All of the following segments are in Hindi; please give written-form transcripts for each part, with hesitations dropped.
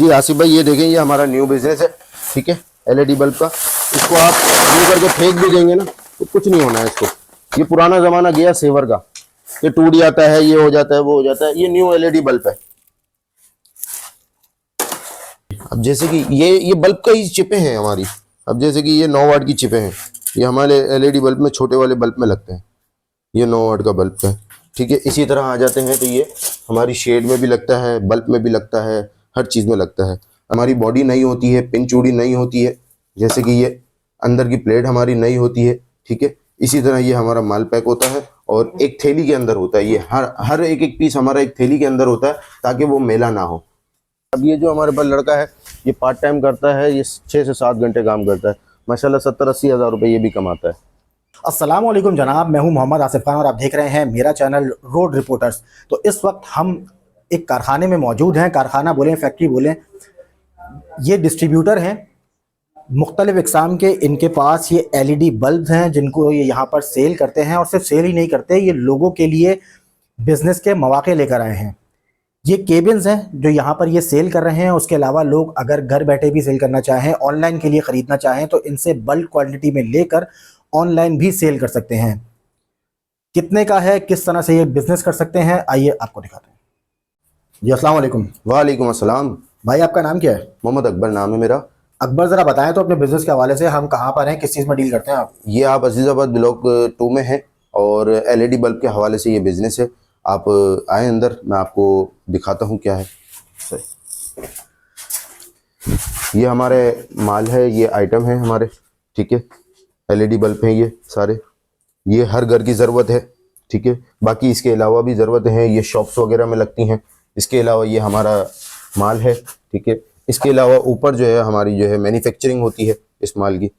जी आसिफ भाई, ये देखें, ये हमारा न्यू बिजनेस है। ठीक है, एलईडी बल्ब का। इसको आप यूं करके फेंक भी देंगे ना तो कुछ नहीं होना है इसको। ये पुराना जमाना गया सेवर का, ये टूट जाता है, ये हो जाता है, वो हो जाता है। ये न्यू एलईडी बल्ब है। अब जैसे कि ये बल्ब का ही चिपें हैं हमारी। अब जैसे कि ये 9 वाट की चिपें हैं, ये हमारे एलईडी बल्ब में, छोटे वाले बल्ब में लगते हैं। ये 9 वाट का बल्ब है। ठीक है, इसी तरह आ जाते हैं तो ये हमारी शेड में भी लगता है, बल्ब में भी लगता है, हर चीज़ में लगता है। हमारी बॉडी नई होती है, पिन चूड़ी नई होती है, जैसे कि ये अंदर की प्लेट हमारी नई होती है। ठीक है, इसी तरह ये हमारा माल पैक होता है और एक थैली के अंदर होता है। ये हर हर एक एक पीस हमारा एक थैली के अंदर होता है ताकि वो मेला ना हो। अब ये जो हमारे पास लड़का है, ये पार्ट टाइम करता है, ये 6 से 7 घंटे काम करता है। माशाल्लाह 70-80 हज़ार रुपये ये भी कमाता है। अस्सलाम वालेकुम जनाब, मैं हूं मोहम्मद आसिफ खान और आप देख रहे हैं मेरा चैनल रोड रिपोर्टर्स। तो इस वक्त हम एक कारखाने में मौजूद हैं। कारखाना बोलें, फैक्ट्री बोलें, ये डिस्ट्रीब्यूटर हैं मुख्तलिफ इकसाम के। इनके पास ये एलईडी बल्ब हैं जिनको ये यहाँ पर सेल करते हैं, और सिर्फ सेल ही नहीं करते, ये लोगों के लिए बिज़नेस के मौके लेकर आए हैं। ये केबिन्स हैं जो यहाँ पर ये सेल कर रहे हैं। उसके अलावा लोग अगर घर बैठे भी सेल करना चाहें, ऑनलाइन के लिए ख़रीदना चाहें, तो इनसे बल्क क्वांटिटी में लेकर ऑनलाइन भी सेल कर सकते हैं। कितने का है, किस तरह से ये बिज़नेस कर सकते हैं, आइए आपको दिखाते हैं। जी अस्सलाम वालेकुम। वालेकुम अस्सलाम। भाई आपका नाम क्या है? मोहम्मद अकबर नाम है मेरा। अकबर, ज़रा बताएं तो अपने बिज़नेस के हवाले से, हम कहाँ पर हैं, किस चीज़ में डील करते हैं आप? ये आप अजीज़ाबाद ब्लॉक 2 में हैं और एलईडी बल्ब के हवाले से ये बिज़नेस है। आप आए अंदर, मैं आपको दिखाता हूँ क्या है। ये हमारे माल है, ये आइटम है हमारे। ठीक है, एलईडी बल्ब हैं ये सारे। ये हर घर की ज़रूरत है। ठीक है, बाकी इसके अलावा भी ज़रूरतें हैं, ये शॉप्स वगैरह में लगती हैं। इसके अलावा ये हमारा माल है। ठीक है, इसके अलावा ऊपर जो है हमारी जो है मैन्युफैक्चरिंग होती है इस माल की।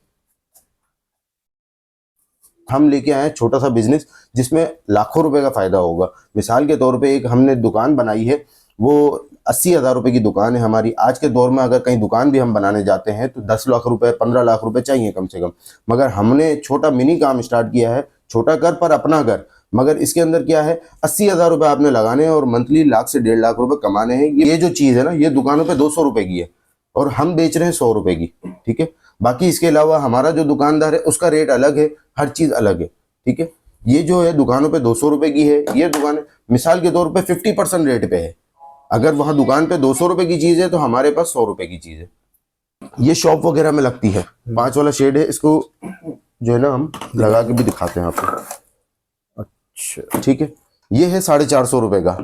हम लेके आए हैं छोटा सा बिजनेस जिसमें लाखों रुपए का फायदा होगा। मिसाल के तौर पे एक हमने दुकान बनाई है, वो 80,000 रुपए की दुकान है हमारी। आज के दौर में अगर कहीं दुकान भी हम बनाने जाते हैं तो 10 लाख रुपए, 15 लाख रुपए चाहिए कम से कम। मगर हमने छोटा मिनी काम स्टार्ट किया है, छोटा घर पर अपना घर। मगर इसके अंदर क्या है, 80,000 रुपए आपने लगाने हैं और मंथली लाख से 1.5 लाख रुपए कमाने हैं। ये जो चीज़ है ना, ये दुकानों पे 200 रुपए की है और हम बेच रहे हैं 100 रुपए की। ठीक है, बाकी इसके अलावा हमारा जो दुकानदार है उसका रेट अलग है, हर चीज़ अलग है। ठीक है, ये जो है दुकानों पे 200 रुपए की है, ये दुकान मिसाल के तौर पे 50% रेट पे है। अगर वहाँ दुकान पे 200 रुपए की चीज़ है तो हमारे पास 100 रुपए की चीज़ है। ये शॉप वगैरह में लगती है। 5 वाला शेड है, इसको जो है ना हम लगा के भी दिखाते हैं आपको। अच्छा, ठीक है, ये है 450 रुपए का।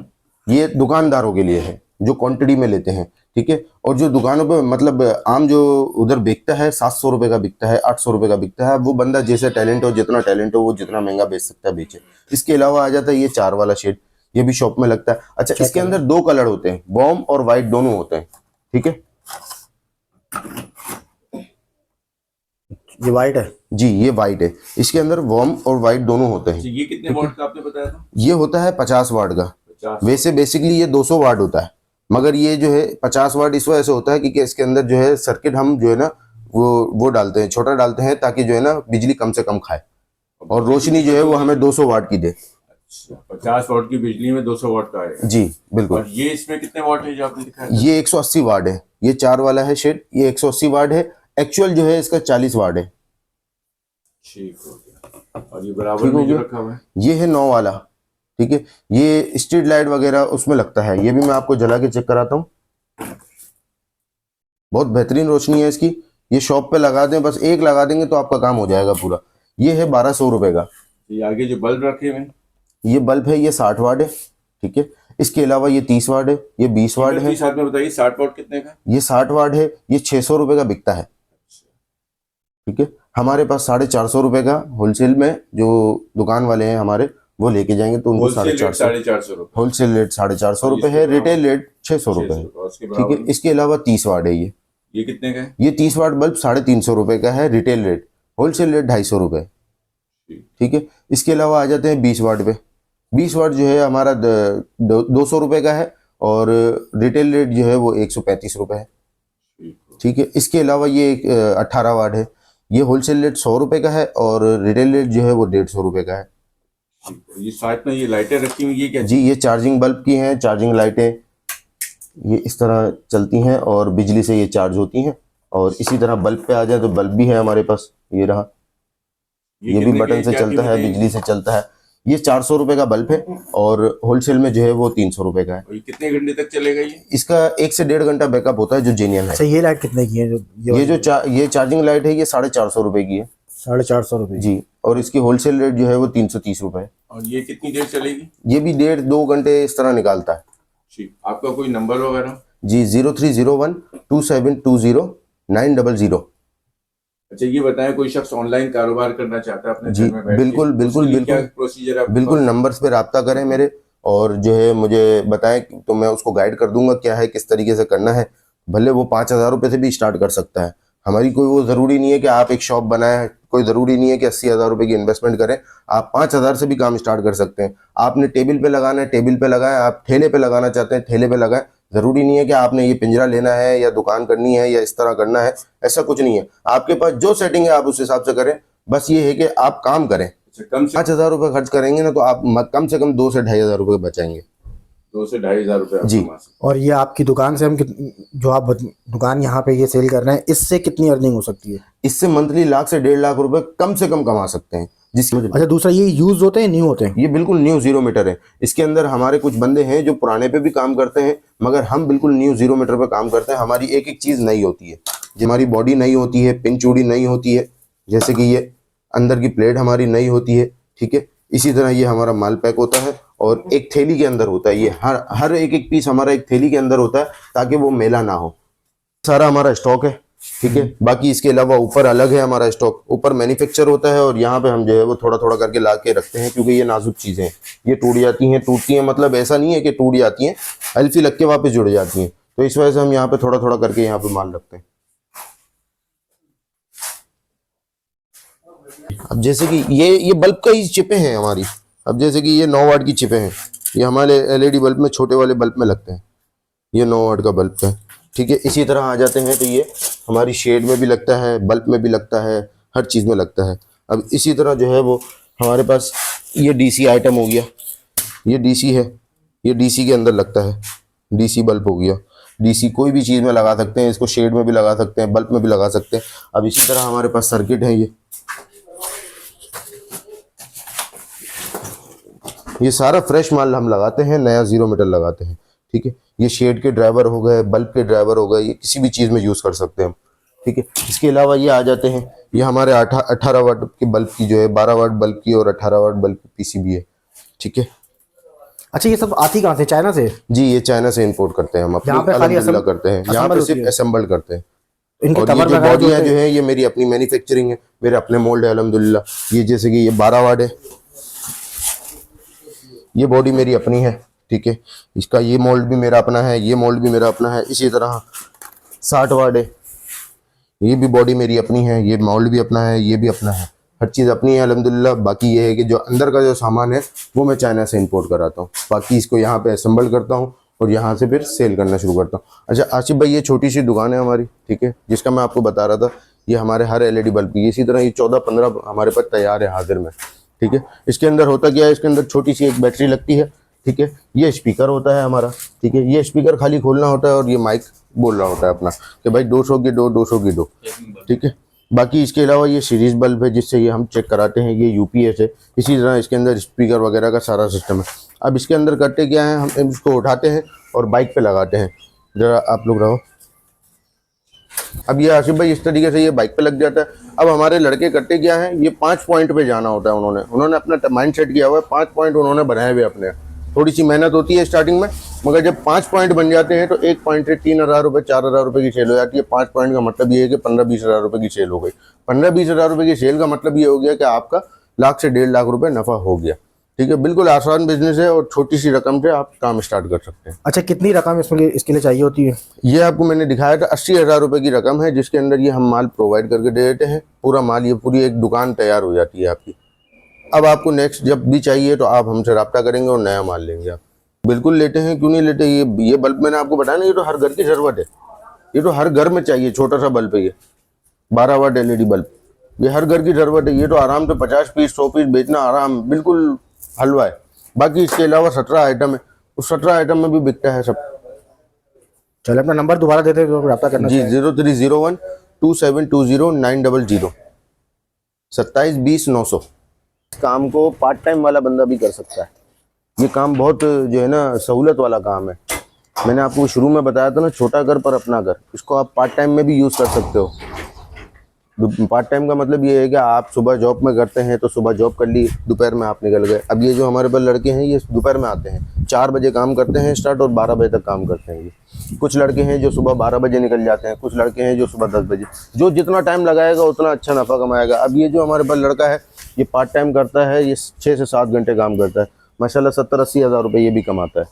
ये दुकानदारों के लिए है जो क्वांटिटी में लेते हैं। ठीक है, और जो दुकानों पे मतलब आम जो उधर बिकता है 700 रुपए का बिकता है, 800 रुपए का बिकता है। वो बंदा जैसे टैलेंट हो, जितना टैलेंट हो, वो जितना महंगा बेच सकता है बेचे। इसके अलावा आ जाता है ये 4 वाला शेड, ये भी शॉप में लगता है। अच्छा, इसके अंदर 2 कलर होते हैं, वॉर्म और वाइट दोनों होते हैं। ठीक है, ये वाइट है जी, ये वाइट है। इसके अंदर वॉर्म और वाइट दोनों होते हैं। ये कितने वाट का आपने बताया था? ये होता है 50 वाट का। 50। वैसे बेसिकली ये 200 वाट होता है, मगर ये जो है 50 वाट इस वजह से होता है क्योंकि इसके अंदर जो है सर्किट हम जो है ना वो डालते हैं, छोटा डालते हैं, ताकि जो है ना बिजली कम से कम खाए और रोशनी जो है वो हमें 200 वाट की दे। अच्छा, 50 वाट की बिजली में 200 वाट का आएगा। जी बिल्कुल। और ये इसमें कितने वाट है जो आपने दिखाया? ये 180 वाट है। ये 4 वाला है शेड, ये 180 वाट है। एक्चुअल जो है इसका 40 वाट है। ठीक हो गया। और ये बराबर में जो रखा हुआ है, ये है 9 वाला। ठीक है, ये स्ट्रीट लाइट वगैरह उसमें लगता है। ये भी मैं आपको जला के चेक कराता हूँ। बहुत बेहतरीन रोशनी है इसकी। ये शॉप पे लगा दें, बस एक लगा देंगे तो आपका काम हो जाएगा पूरा। ये है 1200 रुपए का। ये आगे जो बल्ब रखे हुए हैं, ये बल्ब है, ये 60 वाट है। ठीक है, इसके अलावा ये 30 वाट है, ये 20 वाट है। साथ में बताइए 60 वाट कितने का? ये 60 वाट है, ये 600 रुपए का बिकता है। ठीक है, हमारे पास 450 रुपए का होलसेल में जो दुकान वाले हैं हमारे वो लेके जाएंगे तो उनको 450 रुपए होलसेल रेट 450 रुपए है, रिटेल रेट 600 रुपए है। ठीक है, इसके अलावा 30 वाट है। ये कितने का है? ये 30 वाट बल्ब 350 रुपए का है, रिटेल रेट। होलसेल रेट 250 रुपए। ठीक है, इसके अलावा आ जाते हैं 20 वाट पे। 20 वाट जो है हमारा 200 रुपए का है और रिटेल रेट जो है वो 135 रुपए है। ठीक है, इसके अलावा ये 18 वाट है। ये होलसेल रेट 100 रुपए का है और रिटेल रेट जो है वो 150 रुपए का है। ये साथ में ये लाइटें रखी हुई, ये क्या? जी, ये चार्जिंग बल्ब की हैं, चार्जिंग लाइटें। ये इस तरह चलती हैं और बिजली से ये चार्ज होती हैं। और इसी तरह बल्ब पे आ जाए तो बल्ब भी है हमारे पास, ये रहा, ये भी कितने बटन की से क्या चलता है, कीमत है बिजली से चलता है। ये 400 रुपये का बल्ब है और होलसेल में जो है वो 300 रुपये का है। और ये कितने घंटे तक चलेगा ये? इसका 1 से 1.5 घंटा बैकअप होता है जो जेन्युइन है। अच्छा, ये लाइट कितने की है? ये चार्जिंग लाइट है, ये 450 रुपये की है 450 रुपये। जी। और इसकी होलसेल रेट जो है वो 330 रुपये है। और ये कितनी देर चलेगी? ये भी 1.5-2 घंटे इस तरह निकालता है ठीक। आपका कोई नंबर वगैरह? जी। 03012720 900। अच्छा, ये बताएं कोई शख्स ऑनलाइन कारोबार करना चाहता है अपने जी घर में बैठ बिल्कुल के, बिल्कुल उसके लिए क्या बिल्कुल प्रोसीजर है आपके बिल्कुल। पास? नंबर्स पे रब्ता करें मेरे, और जो है मुझे बताएं तो मैं उसको गाइड कर दूंगा क्या है, किस तरीके से करना है। भले वो 5,000 रुपये से भी स्टार्ट कर सकता है। हमारी कोई वो ज़रूरी नहीं है कि आप एक शॉप बनाएं, कोई ज़रूरी नहीं है कि 80,000 रुपये की इन्वेस्टमेंट करें। आप 5,000 से भी काम स्टार्ट कर सकते हैं। आपने टेबल पे लगाना है, टेबल पे लगाएं। आप ठेले पे लगाना चाहते हैं, ठेले पे लगाएं। ज़रूरी नहीं है कि आपने ये पिंजरा लेना है या दुकान करनी है या इस तरह करना है, ऐसा कुछ नहीं है। आपके पास जो सेटिंग है आप उस हिसाब से करें। बस ये है कि आप काम करें। अच्छा, कम से 5,000 रुपये खर्च करेंगे ना तो आप कम से कम 2 से 2,500 रुपये बचाएंगे। 2 से 2,500 रुपये आप जी। कमा सकते और ये आपकी दुकान से हम जो आप दुकान यहाँ पे ये सेल कर रहे हैं, इससे कितनी अर्निंग हो सकती है? इससे मंथली 1 से 1.5 लाख रुपए कम से कम कमा सकते हैं। जिसमें अच्छा, दूसरा ये यूज होते हैं, न्यू होते हैं? ये बिल्कुल न्यू 0 मीटर है। इसके अंदर हमारे कुछ बंदे हैं जो पुराने पे भी काम करते हैं, मगर हम बिल्कुल न्यू 0 मीटर पे काम करते हैं। हमारी एक एक चीज़ नई होती है। जो हमारी बॉडी नई होती है, पिन चूड़ी नई होती है, जैसे कि ये अंदर की प्लेट हमारी नई होती है, ठीक है। इसी तरह ये हमारा माल पैक होता है और एक थैली के अंदर होता है। ये हर एक एक पीस हमारा एक थैली के अंदर होता है ताकि वो मेला ना हो। सारा हमारा स्टॉक है, ठीक है। बाकी इसके अलावा ऊपर अलग है हमारा स्टॉक, ऊपर मैन्युफैक्चर होता है और यहाँ पे हम जो है वो थोड़ा थोड़ा करके ला के रखते हैं, क्योंकि ये नाजुक चीज़ें हैं। ये टूट जाती हैं, टूटती हैं, मतलब ऐसा नहीं है कि टूट जाती हैं, अल्फी लग के वापस जुड़ जाती हैं। तो इस वजह से हम यहाँ पे थोड़ा थोड़ा करके यहाँ पे माल रखते हैं। अब जैसे कि ये बल्ब का ही चिपें हैं हमारी। अब जैसे कि ये 9 वाट की चिपें हैं, ये हमारे LED बल्ब में, छोटे वाले बल्ब में लगते हैं। ये 9 वाट का बल्ब है, ठीक है। इसी तरह आ जाते हैं तो ये हमारी शेड में भी लगता है, बल्ब में भी लगता है, हर चीज़ में लगता है। अब इसी तरह जो है वो हमारे पास ये DC आइटम हो गया, ये DC है, ये DC के अंदर लगता है, DC बल्ब हो गया। DC कोई भी चीज़ में लगा सकते हैं, इसको शेड में भी लगा सकते हैं, बल्ब में भी लगा सकते हैं। अब इसी तरह हमारे पास सर्किट है, ये सारा फ्रेश माल हम लगाते हैं, नया 0 मीटर लगाते हैं, ठीक है। ये शेड के ड्राइवर हो गए, बल्ब के ड्राइवर हो गए, ये किसी भी चीज़ में यूज़ कर सकते हैं हम, ठीक है। इसके अलावा ये आ जाते हैं, ये हमारे 18 वाट के बल्ब की जो है, 12 वाट बल्ब की और 18 वाट बल्ब की PCB है, ठीक है। अच्छा, ये सब आती कहाँ से? चाइना से? जी, ये चाइना से इंपोर्ट करते हैं हम, यहाँ पे अपनी खाली अल्हम्दुलिल्लाह करते हैं। यहाँ पे सिर्फ असेंबल करते हैं। इनके और ये कवर जो वगैरह बॉडियाँ जो है ये मेरी अपनी मैन्युफैक्चरिंग है, मेरे अपने मोल्ड है अल्हम्दुलिल्लाह। ये जैसे कि ये 12 वाट है, ये बॉडी मेरी अपनी है, ठीक है। इसका ये मोल्ड भी मेरा अपना है, ये मोल्ड भी मेरा अपना है। इसी तरह 60 वाट है, ये भी बॉडी मेरी अपनी है, ये मोल्ड भी अपना है, ये भी अपना है, हर चीज़ अपनी है अल्हम्दुलिल्लाह। बाकी ये है कि जो अंदर का जो सामान है वो मैं चाइना से इंपोर्ट कराता हूँ, बाकी इसको यहाँ पे असेंबल करता हूँ और यहाँ से फिर सेल करना शुरू करता हूँ। अच्छा आसिफ भाई, ये छोटी सी दुकान है हमारी, ठीक है, जिसका मैं आपको बता रहा था। ये हमारे हर LED बल्ब की, इसी तरह ये 14-15 हमारे पास तैयार है हाजिर में, ठीक है। इसके अंदर होता क्या है, इसके अंदर छोटी सी एक बैटरी लगती है, ठीक है। ये स्पीकर होता है हमारा, ठीक है। ये स्पीकर खाली खोलना होता है और ये माइक बोल रहा होता है अपना कि भाई 200 की दो, 200 की दो, ठीक है। बाकी इसके अलावा ये सीरीज बल्ब है जिससे ये हम चेक कराते हैं, ये UPS है। इसी तरह इसके अंदर स्पीकर वगैरह का सारा सिस्टम है। अब इसके अंदर करते क्या है, हम इसको उठाते हैं और बाइक पे लगाते हैं। जरा आप लोग रहो। अब ये आसिफ भाई इस तरीके से ये बाइक पे लग जाता है। अब हमारे लड़के करते क्या है, ये 5 पॉइंट पे जाना होता है। उन्होंने अपना माइंड सेट किया हुआ है, 5 पॉइंट उन्होंने बनाए हुए अपने। थोड़ी सी मेहनत होती है स्टार्टिंग में, मगर जब 5 पॉइंट बन जाते हैं तो 1 पॉइंट से 3,000 रुपये 4,000 रुपये की सेल हो जाती है। 5 पॉइंट का मतलब ये है कि 15-20 हज़ार रुपये की सेल हो गई। 15-20 हज़ार रुपये की सेल का मतलब ये हो गया कि आपका 1 से 1.5 लाख रुपये नफ़ा हो गया, ठीक है। बिल्कुल आसान बिजनेस है और छोटी सी रकम से आप काम स्टार्ट कर सकते हैं। अच्छा, कितनी रकम इसके लिए चाहिए होती है? ये आपको मैंने दिखाया था, 80,000 रुपये की रकम है, जिसके अंदर ये हम माल प्रोवाइड करके दे देते हैं। पूरा माल, ये पूरी एक दुकान तैयार हो जाती है आपकी। अब आपको नेक्स्ट जब भी चाहिए तो आप हमसे रब्ता करेंगे और नया माल लेंगे आप। बिल्कुल लेते हैं, क्यों नहीं लेते। ये बल्ब मैंने आपको बताया ना, ये तो हर घर की ज़रूरत है। ये तो हर घर में चाहिए, छोटा सा बल्ब है ये, 12 वाट LED बल्ब, ये हर घर की ज़रूरत है। ये तो आराम से 50 पीस 100 पीस बेचना आराम, बिल्कुल हलवा है। बाकी इसके अलावा 17 आइटम है, उस 17 आइटम में भी बिकता है सब। चलो अपना नंबर दोबारा देते तो रब्ता करना जी, चाहिए। 03012720 2720 900। काम को पार्ट टाइम वाला बंदा भी कर सकता है। ये काम बहुत जो है ना सहूलत वाला काम है। मैंने आपको शुरू में बताया था ना, छोटा घर पर अपना घर, इसको आप पार्ट टाइम में भी यूज़ कर सकते हो। पार्ट टाइम का मतलब ये है कि आप सुबह जॉब में करते हैं तो सुबह जॉब कर ली, दोपहर में आप निकल गए। अब ये जो हमारे पास लड़के हैं ये दोपहर में आते हैं, 4 बजे काम करते हैं स्टार्ट और 12 बजे तक काम करते हैं। ये कुछ लड़के हैं जो सुबह 12 बजे निकल जाते हैं, कुछ लड़के हैं जो सुबह 10 बजे। जो जितना टाइम लगाएगा उतना अच्छा नफ़ा कमाएगा। अब ये जो हमारे पास लड़का है ये पार्ट टाइम करता है, ये 6 से 7 घंटे काम करता है, माशाल्लाह 70-80 हज़ार रुपये ये भी कमाता है।